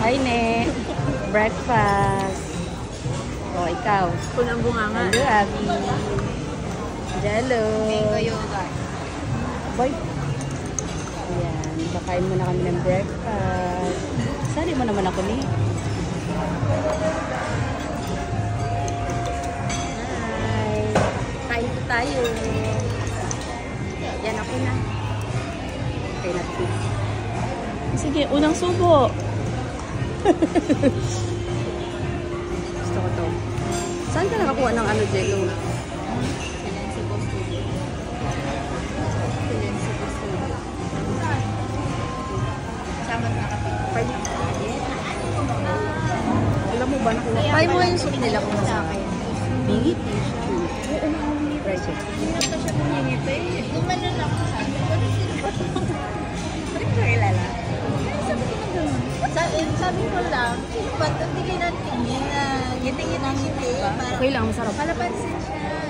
Hi, Ne. Breakfast. O, ikaw. Punang bunganga. Hello, Abby. Jello. Mango yogurt. Boy. Ayan. Kakain muna kami ng breakfast. Sali mo naman ako, ni. Hi. Kain po tayo. Yan ako na. Okay na. Sige, unang subo. Gusto ko to. Saan ka nakakuha ng ano, Jello? Alam mo ba nakuha? Try mo yung soup nila kung sa akin. Bingit. Right. Hindi na siya bumingit eh. Gumanon ako sa akin. Parang kakilala. Sabi ko lang, sino ba ito? Tingin ng tingin na ngiti-ngiti ng ngiti. Okay lang, masarap. Palapansin siya.